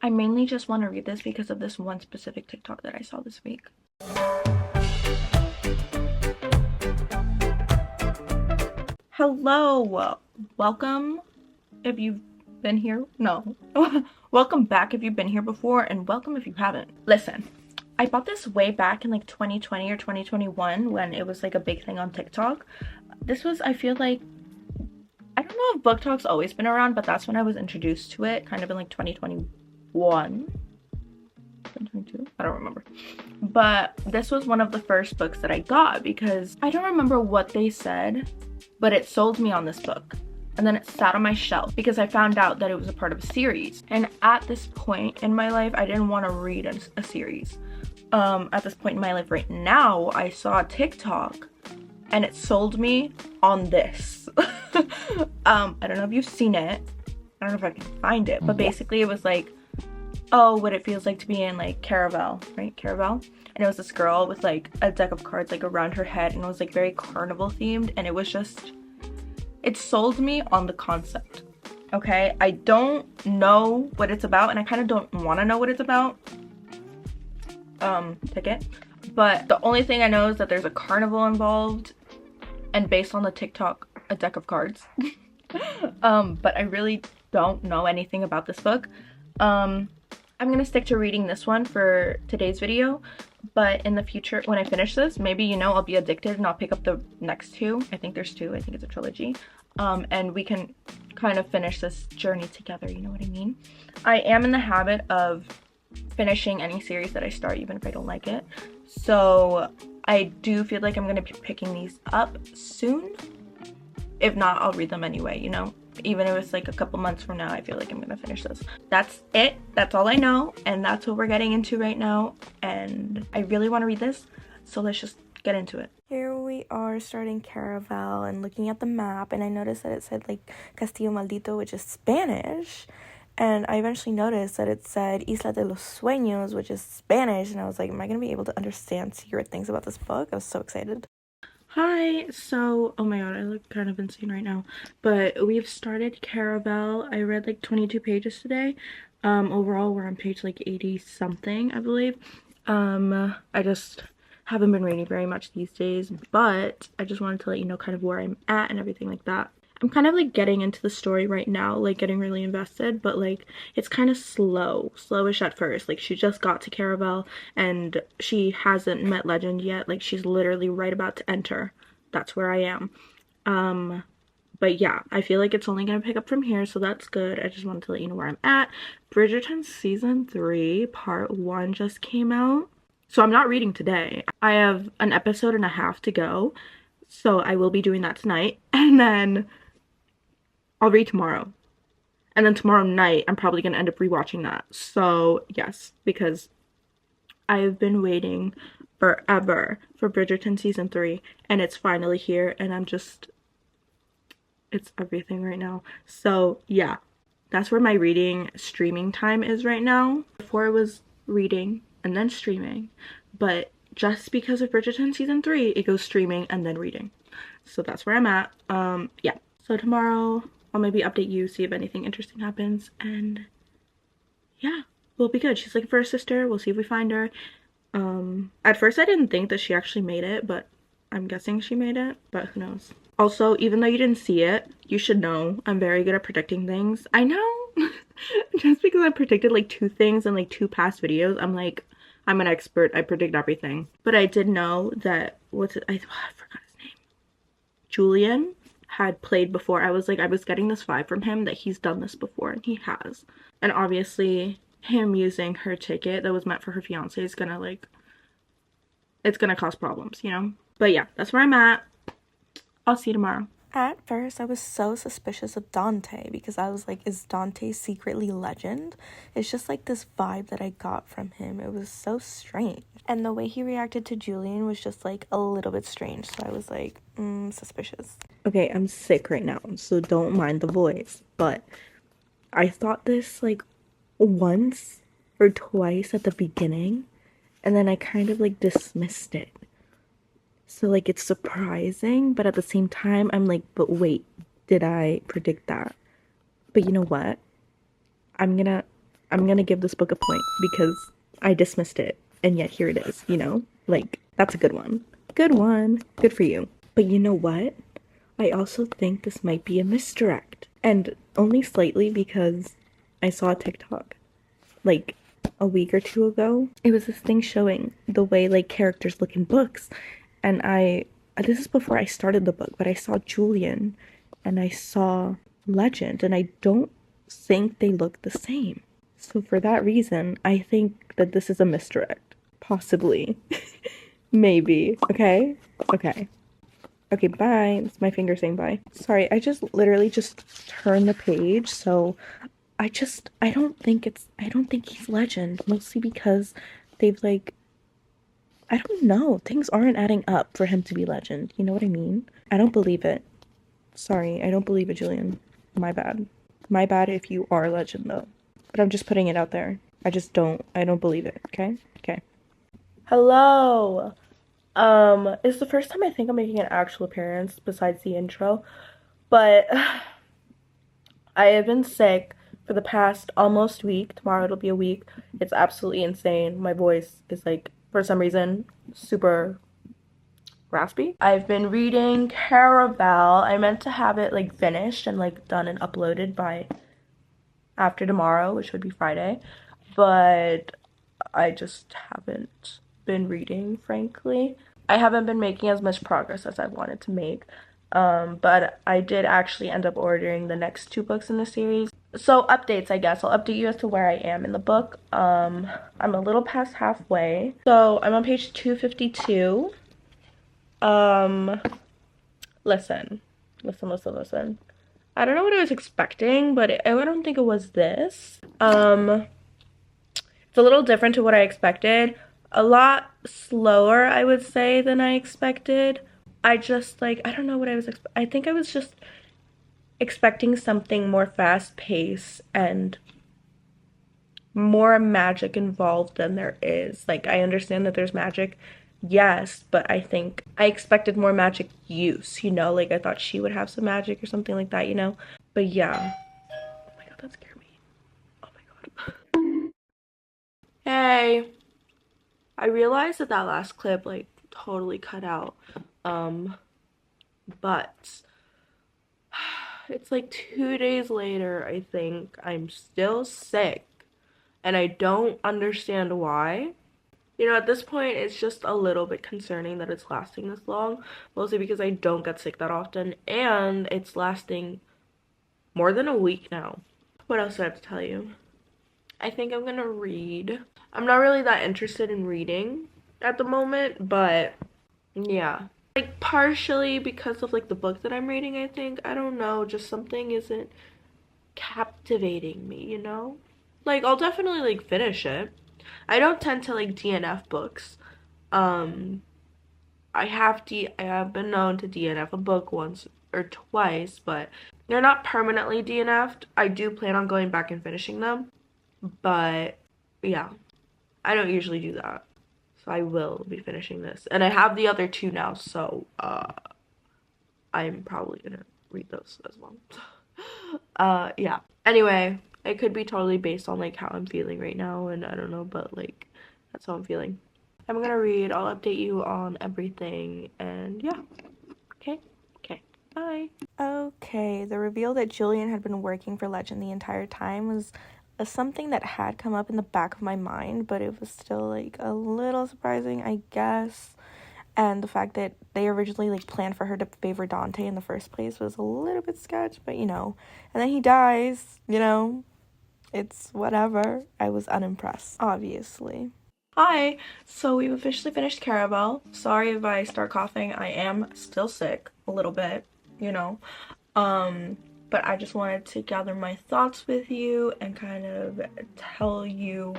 I mainly just want to read this because of this one specific TikTok that I saw this week. Hello, welcome if you've been here. No, welcome back if you've been here before, and welcome if you haven't. Listen, I bought this way back in like 2020 or 2021 when it was like a big thing on TikTok. This was, I feel like, I don't know if BookTok's always been around, but that's when I was introduced to it, kind of in like 2021. 2022? I don't remember. But this was one of the first books that I got because I don't remember what they said, but it sold me on this book. And then it sat on my shelf because I found out that it was a part of a series. And at this point in my life, I didn't want to read a series. At this point in my life right now, I saw a TikTok and it sold me on this. I don't know if you've seen it. I don't know if I can find it, but basically it was like, oh, what it feels like to be in like Caraval, right? Caraval. And it was this girl with like a deck of cards like around her head, and it was like very carnival themed, and it was just, it sold me on the concept. Okay, I don't know what it's about, and I kind of don't want to know what it's about. Ticket. But the only thing I know is that there's a carnival involved, and based on the TikTok, a deck of cards. But I really don't know anything about this book. I'm gonna stick to reading this one for today's video, but in the future, when I finish this, maybe, you know, I'll be addicted and I'll pick up the next two. I think there's two. I think it's a trilogy. And we can kind of finish this journey together, you know what I mean? I am in the habit of finishing any series that I start, even if I don't like it. So I do feel like I'm gonna be picking these up soon. If not, I'll read them anyway, you know? Even if it's like a couple months from now, I feel like I'm gonna finish this. That's it. That's all I know, and that's what we're getting into right now, and I really want to read this, so let's just get into it. Here we are starting Caraval and looking at the map, and I noticed that it said like Castillo Maldito, which is Spanish, and I eventually noticed that it said Isla de los Sueños, which is Spanish, and I was like, am I gonna be able to understand secret things about this book? I was so excited. Hi, so, oh my god, I look kind of insane right now, but we've started Caraval. I read like 22 pages today. Overall, we're on page like 80 something, I believe. I just haven't been reading very much these days, but I just wanted to let you know kind of where I'm at and everything like that. I'm kind of like getting into the story right now, like getting really invested, but like it's kind of slowish at first. Like she just got to Caraval and she hasn't met Legend yet. Like she's literally right about to enter. That's where I am. But yeah, I feel like it's only gonna pick up from here, so that's good. I just wanted to let you know where I'm at. Bridgerton season 3 part 1 just came out, so I'm not reading today. I have an episode and a half to go, so I will be doing that tonight, and then I'll read tomorrow. And then tomorrow night, I'm probably going to end up rewatching that. So, yes, because I've been waiting forever for Bridgerton season 3, and it's finally here, and I'm just, it's everything right now. So, yeah, that's where my reading streaming time is right now. Before it was reading and then streaming, but just because of Bridgerton season 3, it goes streaming and then reading. So that's where I'm at. Yeah, so tomorrow I'll maybe update you, see if anything interesting happens, and yeah, we'll be good. She's looking for her sister. We'll see if we find her. At first I didn't think that she actually made it, but I'm guessing she made it, but who knows. Also, even though you didn't see it, you should know I'm very good at predicting things. I know. Just because I predicted like 2 things in like 2 past videos, I'm like, I'm an expert. I predict everything. But I did know that, I forgot his name. Julian had played before. I was getting this vibe from him that he's done this before, and he has. And obviously him using her ticket that was meant for her fiance is gonna like, it's gonna cause problems, you know? But yeah, that's where I'm at. I'll see you tomorrow. At first, I was so suspicious of Dante because I was like, is Dante secretly Legend? It's just like this vibe that I got from him. It was so strange. And the way he reacted to Julian was just like a little bit strange. So I was like, suspicious. Okay, I'm sick right now, so don't mind the voice. But I thought this like once or twice at the beginning, and then I kind of like dismissed it. So like it's surprising, but at the same time I'm like, but wait, did I predict that? But you know what? I'm gonna I'm gonna give this book a point because I dismissed it, and yet here it is, you know? Like, that's a good one. Good one. Good for you. But you know what? I also think this might be a misdirect. And only slightly because I saw a TikTok like a week or two ago. It was this thing showing the way like characters look in books. And this is before I started the book, but I saw Julian and I saw Legend, and I don't think they look the same. So for that reason, I think that this is a misdirect. Possibly. Maybe. Okay? Okay. Okay, bye. It's my finger saying bye. Sorry, I just literally just turned the page, so I don't think he's Legend, mostly because they've like, I don't know, things aren't adding up for him to be Legend, you know what I mean? I don't believe it. Sorry, I don't believe it, Julian. My bad. My bad if you are Legend, though. But I'm just putting it out there. I don't believe it, okay? Okay. Hello! It's the first time I think I'm making an actual appearance besides the intro, but I have been sick for the past almost week. Tomorrow it'll be a week. It's absolutely insane. My voice is like, for some reason, super raspy. I've been reading Caraval. I meant to have it like finished and like done and uploaded by after tomorrow, which would be Friday, but I just haven't been reading, frankly. I haven't been making as much progress as I wanted to make, but I did actually end up ordering the next 2 books in the series. So updates, I guess. I'll update you as to where I am in the book. I'm a little past halfway. So I'm on page 252. Listen. I don't know what I was expecting, but I don't think it was this. It's a little different to what I expected. A lot slower, I would say, than I expected. I just, like, I don't know what I was I think I was just expecting something more fast-paced and more magic involved than there is. Like, I understand that there's magic, yes, but I think I expected more magic use, you know? Like, I thought she would have some magic or something like that, you know? But yeah. Oh my god, that scared me. Oh my god. Hey. I realized that last clip, like, totally cut out. But it's like 2 days later, I think. I'm still sick. And I don't understand why. You know, at this point, it's just a little bit concerning that it's lasting this long. Mostly because I don't get sick that often. And it's lasting more than a week now. What else do I have to tell you? I think I'm gonna read. I'm not really that interested in reading at the moment, but yeah. Like, partially because of, like, the book that I'm reading, I think. I don't know, just something isn't captivating me, you know? Like, I'll definitely, like, finish it. I don't tend to, like, DNF books. I have been known to DNF a book once or twice, but they're not permanently DNF'd. I do plan on going back and finishing them, but yeah, I don't usually do that. So I will be finishing this. And I have the other 2 now, so I'm probably gonna read those as well. Yeah. Anyway, it could be totally based on like how I'm feeling right now, and I don't know, but like that's how I'm feeling. I'm gonna read, I'll update you on everything, and yeah. Okay? Okay. Bye. Okay, the reveal that Julian had been working for Legend the entire time was something that had come up in the back of my mind, but it was still like a little surprising, I guess. And the fact that they originally like planned for her to favor Dante in the first place was a little bit sketch, but you know. And then he dies, you know. It's whatever. I was unimpressed, obviously. Hi, so we've officially finished Caraval. Sorry if I start coughing. I am still sick a little bit, you know. But I just wanted to gather my thoughts with you and kind of tell you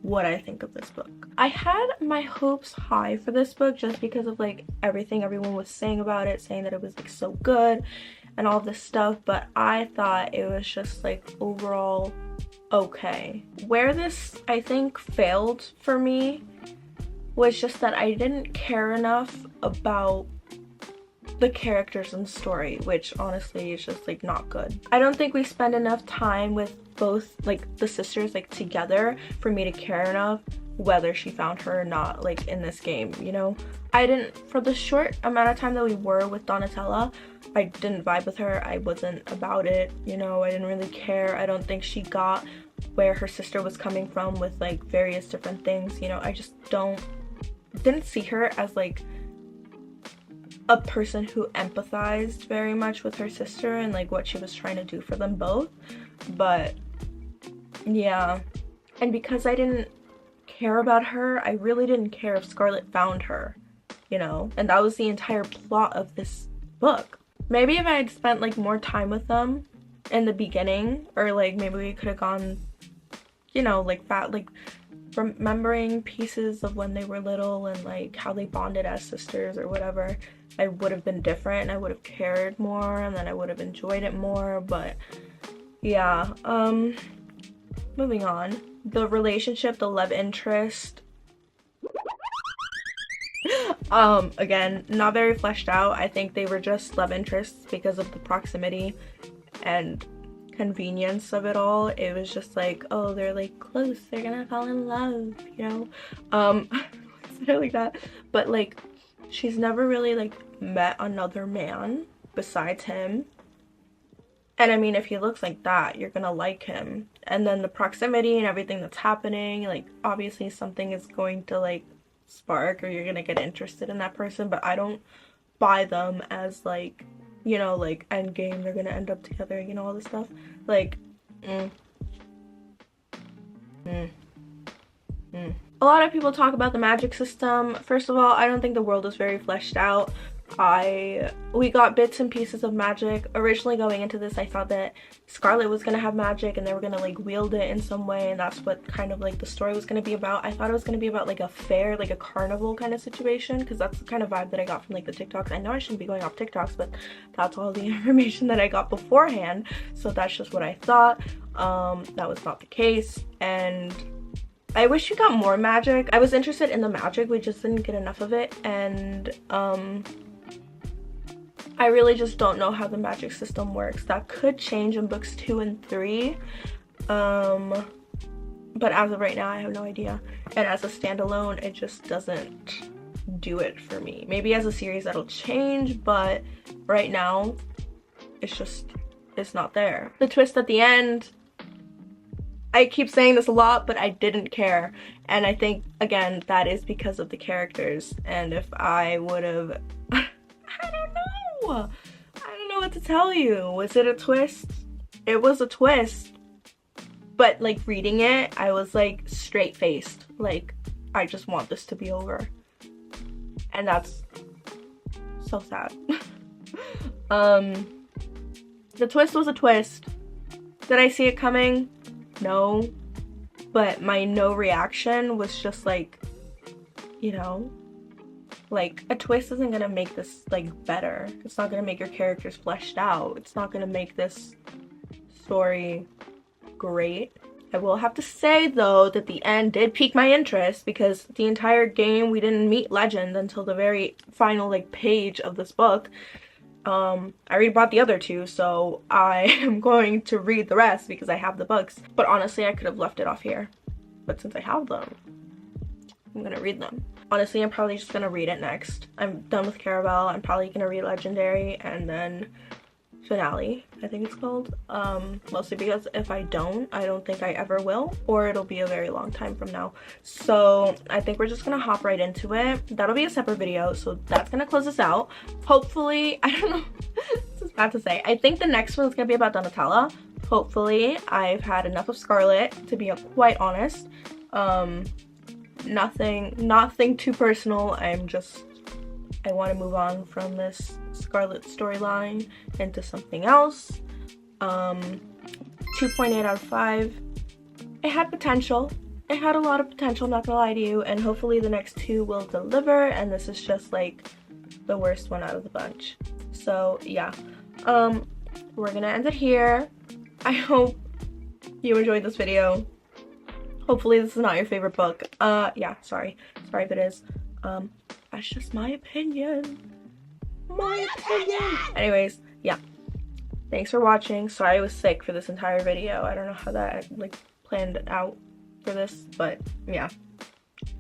what I think of this book. I had my hopes high for this book just because of like everything everyone was saying about it, saying that it was like so good and all this stuff, but I thought it was just like overall okay. Where this I think failed for me was just that I didn't care enough about the characters and story, which honestly is just like not good. I don't think we spend enough time with both like the sisters like together for me to care enough whether she found her or not, like in this game, you know. I didn't, for the short amount of time that we were with Donatella, I didn't vibe with her. I wasn't about it, you know. I didn't really care. I don't think she got where her sister was coming from with like various different things, you know. I just didn't see her as like a person who empathized very much with her sister and like what she was trying to do for them both. But yeah, and because I didn't care about her, I really didn't care if Scarlet found her, you know. And that was the entire plot of this book. Maybe if I had spent like more time with them in the beginning, or like maybe we could have gone, you know, like remembering pieces of when they were little and like how they bonded as sisters or whatever, I would have been different and I would have cared more and then I would have enjoyed it more. But yeah, moving on. The relationship, the love interest, again, not very fleshed out. I think they were just love interests because of the proximity and convenience of it all. It was just like, oh, they're like close, they're gonna fall in love, you know. It's like that. But like, she's never really like met another man besides him, and I mean, if he looks like that, you're gonna like him. And then the proximity and everything that's happening, like obviously something is going to like spark, or you're gonna get interested in that person. But I don't buy them as like, you know, like end game, they're gonna end up together, you know, all this stuff. Like, A lot of people talk about the magic system. First of all, I don't think the world is very fleshed out. We got bits and pieces of magic. Originally going into this, I thought that Scarlet was gonna have magic and they were gonna like wield it in some way, and that's what kind of like the story was gonna be about. I thought it was gonna be about like a fair, like a carnival kind of situation, because that's the kind of vibe that I got from like the TikToks. I know I shouldn't be going off TikToks, but that's all the information that I got beforehand, so that's just what I thought. That was not the case, and I wish we got more magic. I was interested in the magic, we just didn't get enough of it. And I really just don't know how the magic system works. That could change in books 2 and 3. But as of right now, I have no idea. And as a standalone, it just doesn't do it for me. Maybe as a series that'll change, but right now, it's not there. The twist at the end, I keep saying this a lot, but I didn't care. And I think, again, that is because of the characters. And if I would have... I don't know what to tell you. Was it a twist? It was a twist. But, like, reading it, I was, like, straight-faced. Like, I just want this to be over. And that's so sad. The twist was a twist. Did I see it coming? No. But my no reaction was just like, you know, like a twist isn't gonna make this like better. It's not gonna make your characters fleshed out. It's not gonna make this story great. I will have to say though that the end did pique my interest, because the entire game we didn't meet Legend until the very final like page of this book. I already bought the other two, so I am going to read the rest because I have the books. But honestly, I could have left it off here. But since I have them, I'm gonna read them. Honestly, I'm probably just gonna read it next. I'm done with Caraval. I'm probably gonna read Legendary and then Finale, I think it's called. Mostly because if I don't think I ever will, or it'll be a very long time from now. So I think we're just gonna hop right into it. That'll be a separate video, so that's gonna close us out. Hopefully, I don't know, this is bad to say. I think the next one's gonna be about Donatella. Hopefully, I've had enough of Scarlet, to be quite honest. Nothing too personal. I want to move on from this Scarlet storyline into something else. 2.8 out of 5. It had potential. It had a lot of potential, not gonna lie to you, and hopefully the next 2 will deliver, and this is just like the worst one out of the bunch. So yeah, we're gonna end it here. I hope you enjoyed this video. Hopefully this is not your favorite book. Yeah, sorry if it is. That's just my opinion. My opinion. Anyways, yeah. Thanks for watching. Sorry I was sick for this entire video. I don't know how that like planned out for this, but yeah.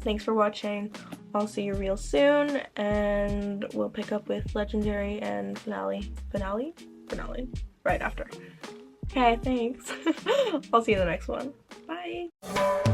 Thanks for watching. I'll see you real soon, and we'll pick up with Legendary and Finale right after. Okay, thanks. I'll see you in the next one. Bye.